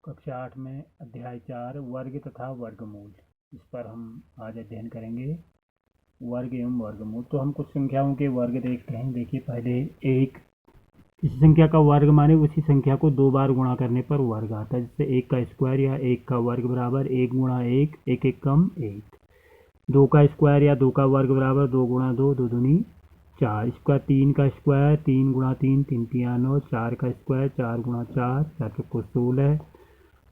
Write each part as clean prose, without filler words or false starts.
कक्षा 8 में अध्याय 4 वर्ग तथा वर्गमूल, इस पर हम आज अध्ययन करेंगे। वर्ग एवं वर्गमूल। तो हम कुछ संख्याओं के वर्ग देखते हैं। देखिए, पहले एक किसी संख्या का वर्ग माने उसी संख्या को 2 बार गुणा करने पर वर्ग आता है। जैसे 1 का स्क्वायर या 1 का वर्ग बराबर 1 गुणा 1, 1 1 कम 1। 2 का स्क्वायर या 2 का वर्ग बराबर 2 गुणा 2, 2 दूनी 4। इसका 3 का स्क्वायर 3 गुणा 3, 3 तिया 9। 4 का स्क्वायर 4 गुणा 4, 4 चौको 16।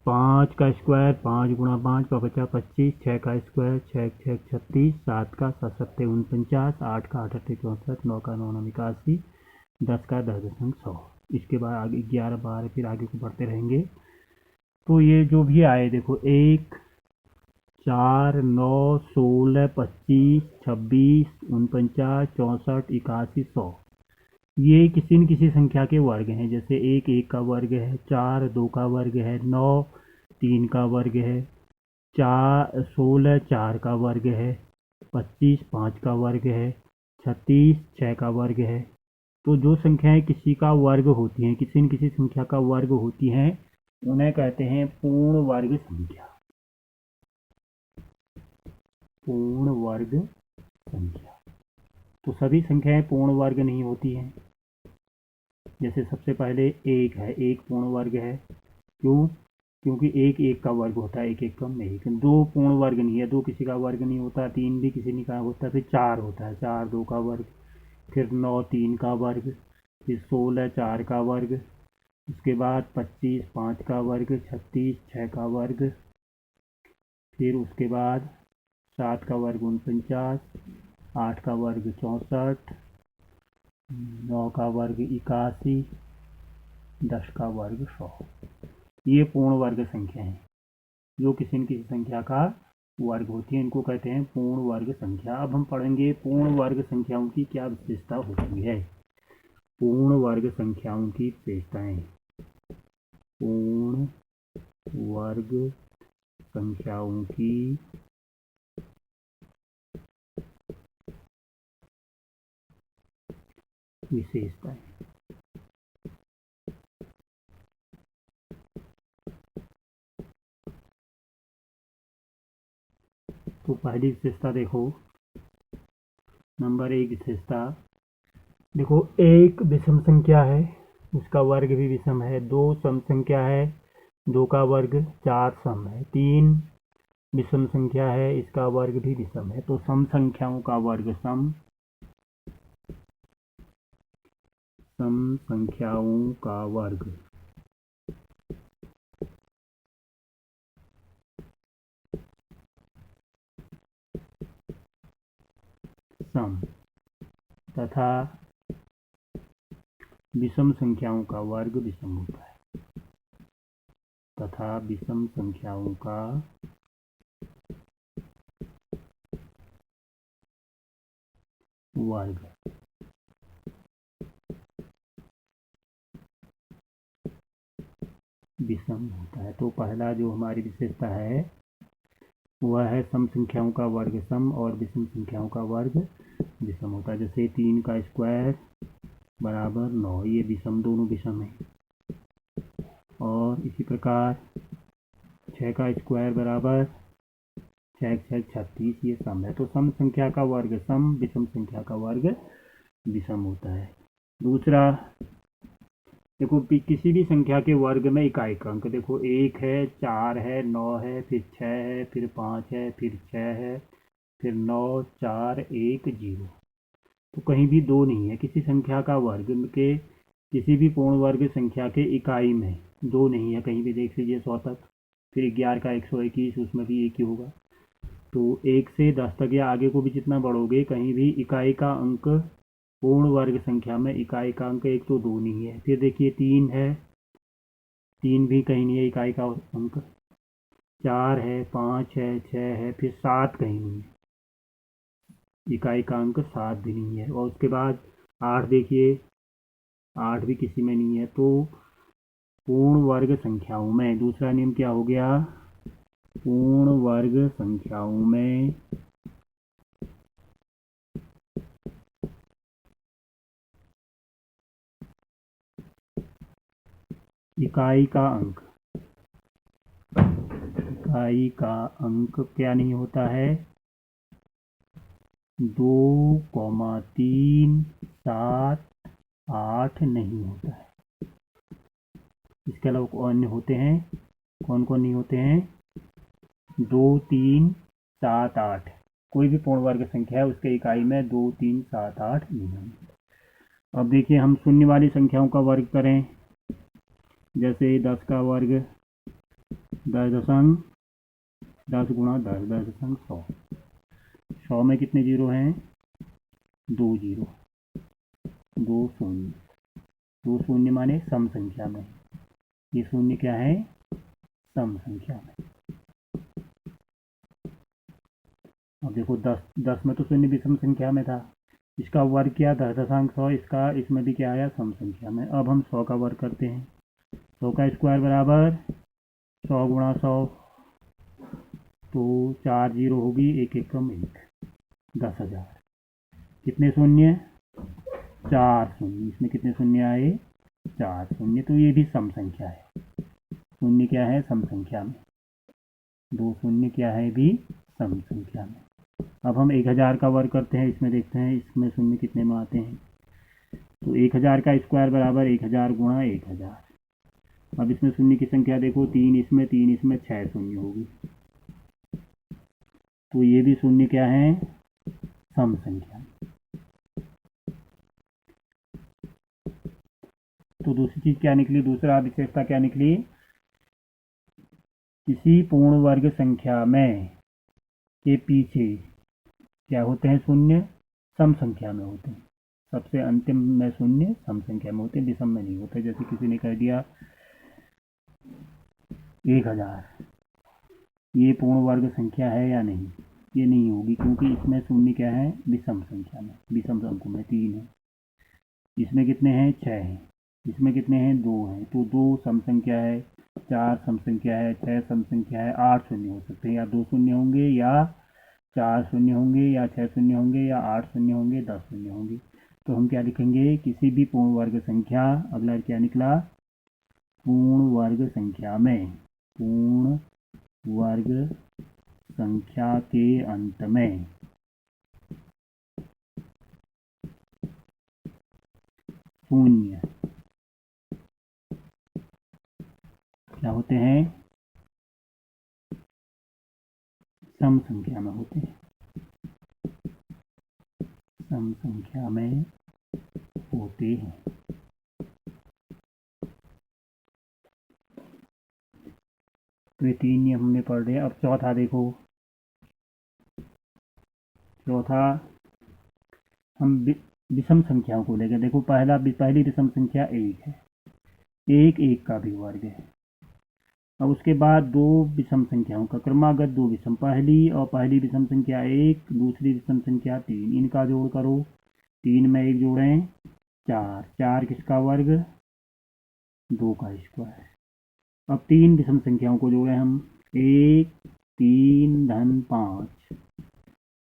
5 का स्क्वायर 5 गुणा 5, 5 पचा 25। 6 का स्क्वायर 6 6 36। 7 का 7 सत्ते 49। 8 का 8 अट्ठे 64। 9 का 9 9 81। 10 का 10 दशमलव 100। इसके बाद आगे 11 12 फिर आगे को बढ़ते रहेंगे। तो ये जो भी आए देखो, 1 4 9 16 25 26 49 64 81 100, ये किसी न किसी संख्या के वर्ग हैं। जैसे 1 1 का वर्ग है, 4 2 का वर्ग है, 9 3 का वर्ग है, 4 16 4 का वर्ग है, 25 5 का वर्ग है, 36 6 का वर्ग है। तो जो संख्याएं किसी का वर्ग होती हैं, किसी न किसी संख्या का वर्ग होती हैं, उन्हें कहते हैं पूर्ण वर्ग संख्या। पूर्ण वर्ग संख्या। तो सभी संख्याएं पूर्ण वर्ग नहीं होती हैं। जैसे सबसे पहले 1 है, 1 पूर्ण वर्ग है। क्यों? क्योंकि 1 1 का वर्ग होता है, 1 1 कम 1। 2 पूर्ण वर्ग नहीं है, 2 किसी का वर्ग नहीं होता। 3 भी किसी नहीं का होता। फिर 4 होता है, 4 2 का वर्ग। फिर 9 3 का वर्ग। फिर 16 4 का वर्ग। उसके बाद 25 5 का वर्ग। 36 6 का वर्ग। फिर उसके बाद 7 का वर्ग 49। 8 का वर्ग 64। 9 का वर्ग 81। 10 का वर्ग 100। ये पूर्ण वर्ग संख्या है, जो किसी न किसी संख्या का वर्ग होती है। इनको कहते हैं पूर्ण वर्ग संख्या। अब हम पढ़ेंगे पूर्ण वर्ग संख्याओं की क्या विशेषता होती है। पूर्ण वर्ग संख्याओं की विशेषताएं। पूर्ण वर्ग संख्याओं की विशेषताएं। तो पहली विशेषता देखो, नंबर 1 विशेषता देखो, 1 विषम संख्या है, उसका वर्ग भी विषम है। 2 सम संख्या है, 2 का वर्ग 4 सम है। 3 विषम संख्या है, इसका वर्ग भी विषम है। तो सम संख्याओं का वर्ग सम। सम संख्याओं का वर्ग सम तथा विषम संख्याओं का वर्ग विषम होता है। तथा विषम संख्याओं का वर्ग विषम होता है। तो पहला जो हमारी विशेषता है वह है सम संख्याओं का वर्ग सम और विषम संख्याओं का वर्ग विषम होता है। जैसे 3 का स्क्वायर बराबर 9, ये विषम, दोनों विषम है। और इसी प्रकार 6 का स्क्वायर बराबर 6 6 36, ये सम है। तो सम संख्या का वर्ग सम, विषम संख्या का वर्ग विषम होता है। दूसरा देखो, किसी भी संख्या के वर्ग में इकाई का अंक देखो, 1 है, 4 है, 9 है, फिर 6 है, फिर 5 है, फिर 6 है, फिर 9 4 1 0। तो कहीं भी 2 नहीं है। किसी संख्या का वर्ग के, किसी भी पूर्ण वर्ग संख्या के इकाई में 2 नहीं है कहीं भी। देख लीजिए 100 तक। फिर 11 का 121, उसमें भी 1 ही होगा। तो 1 से 10 तक या आगे को भी जितना बढ़ोगे, कहीं भी इकाई का अंक पूर्ण वर्ग संख्या में इकाई का अंक 1 तो 2 नहीं है। फिर देखिए 3 है, 3 भी कहीं नहीं है इकाई का अंक। 4 है, 5 है, 6 है, फिर 7 कहीं नहीं है, इकाई का अंक 7 भी नहीं है। और उसके बाद 8 देखिए, 8 भी किसी में नहीं है। तो पूर्ण वर्ग संख्याओं में दूसरा नियम क्या हो गया? पूर्ण वर्ग संख्याओं में इकाई का अंक इकाई का अंक क्या नहीं होता है, 2,378 नहीं होता है। इसके अलावा अन्य होते हैं, कौन कौन नहीं होते हैं, 2, 3, 7, 8। कोई भी पूर्ण वर्ग संख्या है उसके इकाई में 2, 3, 7, 8 नहीं होंगे। अब देखिए हम शून्य वाली संख्याओं का वर्ग करें, जैसे 10 का वर्ग 10 गुणा 10 10,100। 100 में कितने जीरो हैं, 2 जीरो, 2 शून्य। 2 शून्य माने सम संख्या में, ये शून्य क्या है, सम संख्या में। अब देखो 10 में तो शून्य विषम संख्या में था, इसका वर्ग किया 10,100, इसका इसमें भी क्या आया, सम संख्या में। अब हम 100 का वर्ग करते हैं, 100 का स्क्वायर बराबर 100 गुणा 100, तो 4 जीरो होगी, 1 एकम 1, 10,000। कितने शून्य, 4 शून्य, इसमें कितने शून्य आए, 4 शून्य, तो ये भी सम संख्या है। शून्य क्या है, सम संख्या में, 2 शून्य क्या है भी सम संख्या में। अब हम 1000 का वर्ग करते हैं, इसमें देखते हैं इसमें शून्य कितने में आते हैं, तो 1000 का स्क्वायर बराबर 1000 गुणा 1000। अब इसमें शून्य की संख्या देखो, 3 इसमें 6 शून्य होगी, तो ये भी शून्य क्या है, सम संख्या। तो दूसरी चीज क्या निकली, दूसरा विशेषता क्या निकली, किसी पूर्ण वर्ग संख्या में के पीछे क्या होते हैं, शून्य सम संख्या में होते हैं। सबसे अंतिम में शून्य सम संख्या में होते हैं, विषम में नहीं होते। जैसे किसी ने कह दिया 1000, ये पूर्ण वर्ग संख्या है या नहीं, ये नहीं होगी, क्योंकि इसमें शून्य क्या है, विषम संख्या में, विषम अंकों में 3 है, इसमें कितने हैं, 6 हैं, इसमें कितने हैं, 2 हैं, तो 2 सम संख्या है, 4 सम संख्या है, 6 सम संख्या है, 8 शून्य हो सकते हैं, या 2 शून्य होंगे, या 4 शून्य होंगे, या 6 शून्य होंगे, या 8 शून्य होंगे, 10 शून्य होंगे। तो हम क्या लिखेंगे, किसी भी पूर्ण वर्ग संख्या, अगला क्या निकला, पूर्ण वर्ग संख्या में, पूर्ण वर्ग संख्या के अंत में शून्य क्या होते हैं, सम संख्या में होते हैं, सम संख्या में होते हैं। तो ये 3 नियम हमने पढ़ रहे हैं। अब चौथा देखो, चौथा हम विषम संख्याओं को लेकर, देखो पहली विषम संख्या 1 है, 1 का भी वर्ग है। अब उसके बाद 2 विषम संख्याओं का क्रमागत 2 विषम, पहली विषम संख्या 1, दूसरी विषम संख्या 3, इनका जोड़ करो, 3 में 1 जोड़ें 4, 4 किसका वर्ग, 2 का स्क्वायर। अब 3 विषम संख्याओं को जोड़ें हम, 1, 3, धन 5।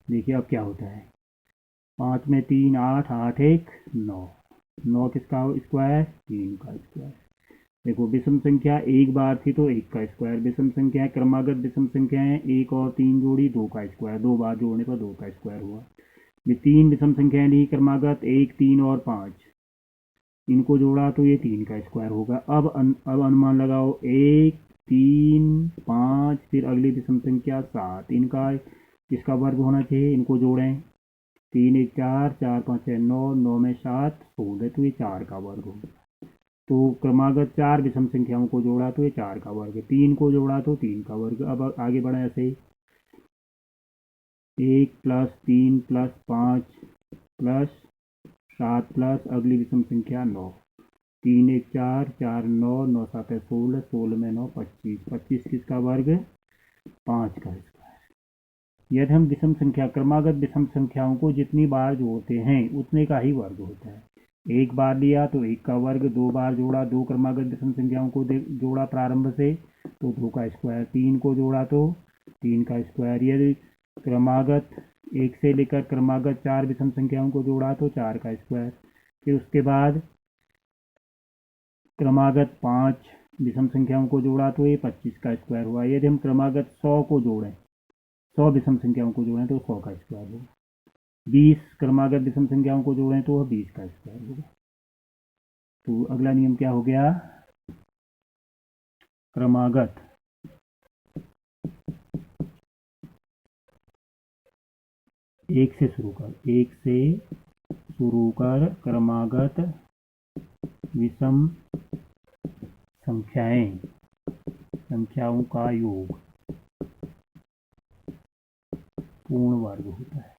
देखिए अब क्या होता है, 5 में 3 8, 8 1 9, 9 किसका स्क्वायर, 3 का स्क्वायर। देखो विषम संख्या एक बार थी तो 1 का स्क्वायर, विषम संख्या क्रमागत विषम संख्या है, 1 और 3 जोड़ी 2 का स्क्वायर, 2 बार जोड़ने पर 2 का स्क्वायर हुआ। ये 3 विषम संख्या नहीं क्रमागत, 1, 3 और 5, इनको जोड़ा तो ये 3 का स्क्वायर होगा। अब अनुमान लगाओ, 1, 3, 5, फिर अगली विषम संख्या 7, इनका इसका वर्ग होना चाहिए, इनको जोड़ें, 3 1 4, 4 5 6 9, 9 में 7 16, तो ये 4 का वर्ग होगा। तो क्रमागत 4 विषम संख्याओं को जोड़ा तो ये 4 का वर्ग, 3 को जोड़ा तो 3 का वर्ग। अब आगे बढ़ा ऐसे ही, 1 प्लस 3 प्लस 5 प्लस 7 प्लस अगली विषम संख्या 9, 3 1 4, 4 9, 9 7 16, 16 में 9 25, 25 किसका वर्ग, 5 का स्क्वायर। यदि हम विषम संख्या क्रमागत विषम संख्याओं को जितनी बार जोड़ते हैं उतने का ही वर्ग होता है। 1 बार लिया तो 1 का वर्ग, 2 बार जोड़ा, 2 क्रमागत विषम संख्याओं को जोड़ा प्रारंभ से तो 2 का स्क्वायर, 3 को जोड़ा तो 3 का स्क्वायर। यदि क्रमागत 1 से लेकर क्रमागत 4 विषम संख्याओं को जोड़ा तो 4 का स्क्वायर। फिर उसके बाद क्रमागत 5 विषम संख्याओं को जोड़ा तो ये 25 का स्क्वायर हुआ। यदि हम क्रमागत 100 को जोड़ें, 100 विषम संख्याओं को जोड़ें तो 100 का स्क्वायर होगा। 20 क्रमागत विषम संख्याओं को जोड़ें तो वह 20 का स्क्वायर होगा। तो अगला नियम क्या हो गया, क्रमागत एक से शुरू कर क्रमागत विषम संख्याओं का योग पूर्ण वर्ग होता है।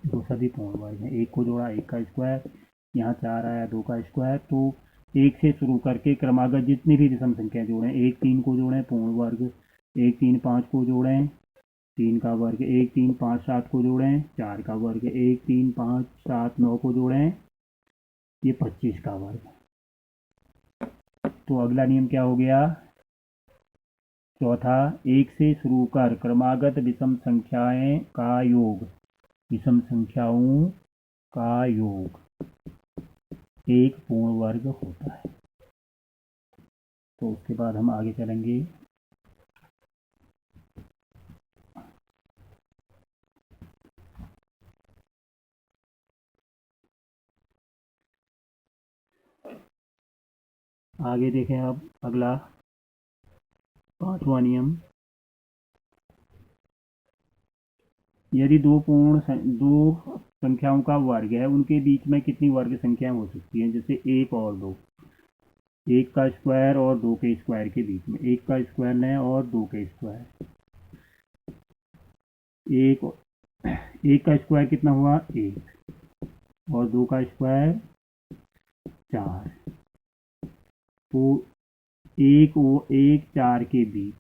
तो सभी पूर्ण वर्ग हैं। एक को जोड़ा 1 का स्क्वायर, यहाँ 4 आया 2 का स्क्वायर। तो 1 से शुरू करके क्रमागत जितनी भी विषम संख्या जोड़ें, 1 3 को जोड़ें पूर्ण वर्ग, 1 3 5 को जोड़ें 3 का वर्ग, 1 3 5 7 को जोड़ें 4 का वर्ग, 1 3 5 7 9 को जोड़ें ये 25 का वर्ग। तो अगला नियम क्या हो गया, चौथा, 1 से शुरू कर क्रमागत विषम संख्याएं का योग, विषम संख्याओं का योग एक पूर्ण वर्ग होता है। तो उसके बाद हम आगे चलेंगे। आगे देखें अब अगला 5वां नियम, यदि दो संख्याओं का वर्ग है उनके बीच में कितनी वर्ग संख्याएं हो सकती हैं। जैसे 1 और 2, 1 का स्क्वायर और 2 के स्क्वायर के बीच में, 1 का स्क्वायर लें और 2 के स्क्वायर, 1 का स्क्वायर कितना हुआ 1 और 2 का स्क्वायर 4। तो 1 और 1 4 के बीच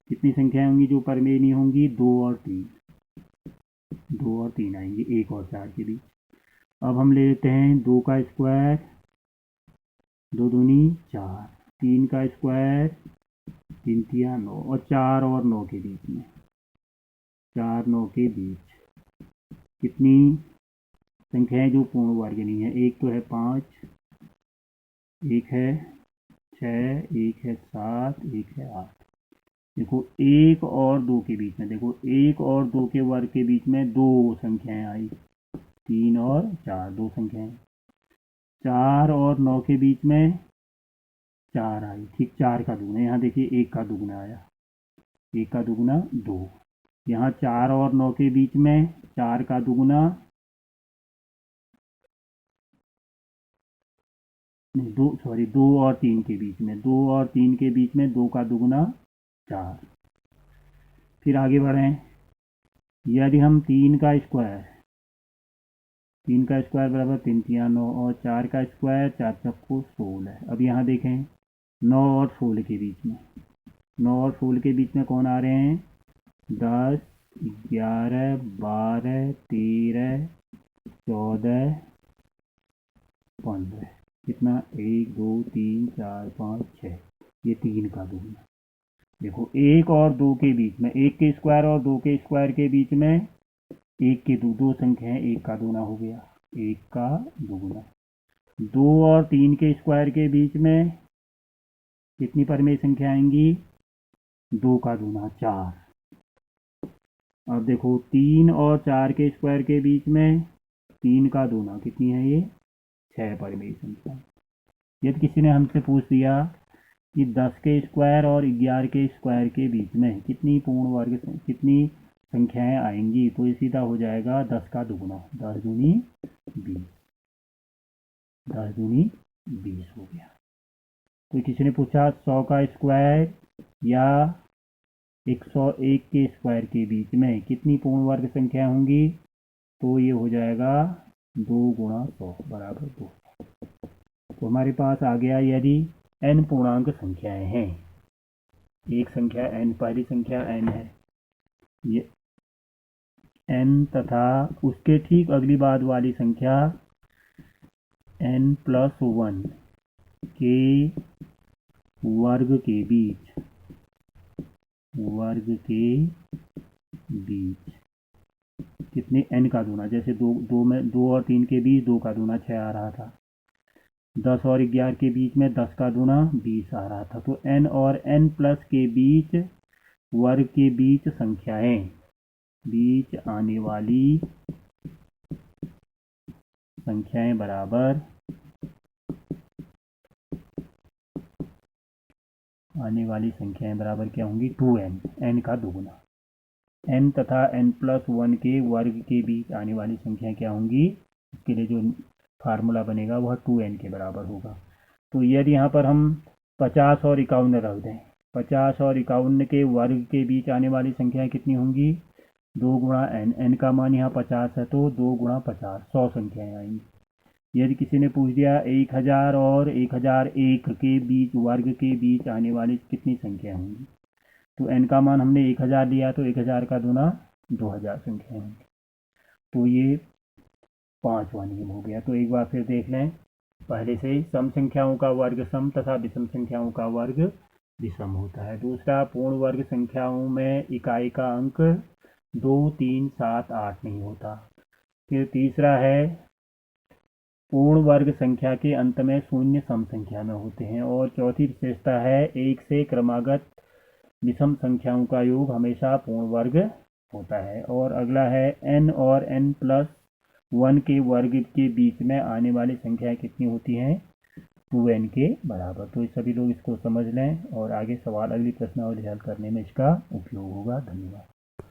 कितनी संख्याएं होंगी जो परमेय नहीं होंगी, 2 और 3 आएंगी 1 और 4 के बीच। अब हम ले लेते हैं 2 का स्क्वायर, 2 दूनी 4, 3 का स्क्वायर 3 तिया 9 और 4 और 9 के बीच में, 4 9 के बीच कितनी संख्याएं जो पूर्ण वर्ग नहीं है। एक तो है 5, एक है 6, एक है 7, एक है 8। देखो 1 और 2 के बीच में, देखो 1 और 2 के वर्ग के बीच में 2 संख्याएं आई, 3 और 4 2 संख्याएं। 4 और 9 के बीच में 4 आई, ठीक 4 का दुगना। यहाँ देखिए 1 का दुगना आया, 1 का दुगना 2। यहाँ 4 और 9 के बीच में 4 का दुगना, नहीं 2 और 3 के बीच में, 2 और 3 के बीच में 2 का दुगना 4। फिर आगे बढ़ें, यदि हम 3 का स्क्वायर बराबर 3 तिया 9 और 4 का स्क्वायर 4 चक्को 16। अब यहाँ देखें 9 और 16 के बीच में, 9 और 16 के बीच में कौन आ रहे हैं, 10 11 12 13 14 15। कितना 1 2 3 4 5 6, ये 3 का दुगना। देखो 1 और 2 के बीच में, 1 के स्क्वायर और 2 के स्क्वायर के बीच में 1 के दो संख्याएं, 1 का दुगना हो गया, 1 का दुगना। 2 और 3 के स्क्वायर के बीच में कितनी परमेय संख्या आएंगी, 2 का दुगना 4। अब देखो 3 और 4 के स्क्वायर के बीच में 3 का दुगना, कितनी है ये 6 परमेय संख्या। यदि किसी ने हमसे पूछ दिया कि 10 के स्क्वायर और 11 के स्क्वायर के बीच में कितनी पूर्ण वर्ग कितनी संख्याएं आएंगी, तो ये सीधा हो जाएगा 10 का दुगना, 10 दूनी 20, 10 दूनी 20 हो गया। तो किसी ने पूछा 100 का स्क्वायर या 101 के स्क्वायर के बीच में कितनी पूर्ण वर्ग संख्या होंगी, तो ये हो जाएगा 2 गुणा 100 बराबर 2। तो हमारे पास आ गया, यदि n पूर्णांक संख्याएं हैं, एक संख्या n, पहली संख्या n है, ये n तथा उसके ठीक अगली बाद वाली संख्या n+1 के वर्ग के बीच कितने n का दूना, जैसे दो और 3 के बीच 2 का दूना 6 आ रहा था, 10 और 11 के बीच में 10 का दूना 20 आ रहा था। तो n और n प्लस के बीच वर्ग के बीच संख्याएं, बीच आने वाली संख्याएं बराबर क्या होंगी, 2n, n का दोगुना। n तथा n प्लस 1 के वर्ग के बीच आने वाली संख्याएं क्या होंगी, इसके लिए जो फार्मूला बनेगा वह 2n के बराबर होगा। तो यदि यहाँ पर हम 50 और 51 रख दें, 50 और 51 के वर्ग के बीच आने वाली संख्याएं कितनी होंगी, 2 गुणा n, n का मान यहाँ 50 है तो 2 गुणा 50, 100 संख्याएं आएंगी। यदि किसी ने पूछ दिया 1000 और 1001 के बीच वर्ग के बीच आने वाली कितनी संख्या होंगी, तो n का मान हमने 1000 लिया तो 1000 का दूना 2000 संख्या होंगी। तो ये 5वां नियम हो गया। तो एक बार फिर देख लें, पहले से सम संख्याओं का वर्ग सम तथा विषम संख्याओं का वर्ग विषम होता है। दूसरा, पूर्ण वर्ग संख्याओं में इकाई का अंक 2, 3, 7, 8 नहीं होता। फिर तीसरा है, पूर्ण वर्ग संख्या के अंत में शून्य सम संख्या में होते हैं। और चौथी विशेषता है, एक से क्रमागत विषम संख्याओं का योग हमेशा पूर्ण वर्ग होता है। और अगला है, n और n प्लस 1 के वर्ग के बीच में आने वाली संख्याएं कितनी होती हैं, 2n के बराबर। तो सभी लोग इसको समझ लें और आगे सवाल अगली प्रश्नावली हल करने में इसका उपयोग होगा। धन्यवाद।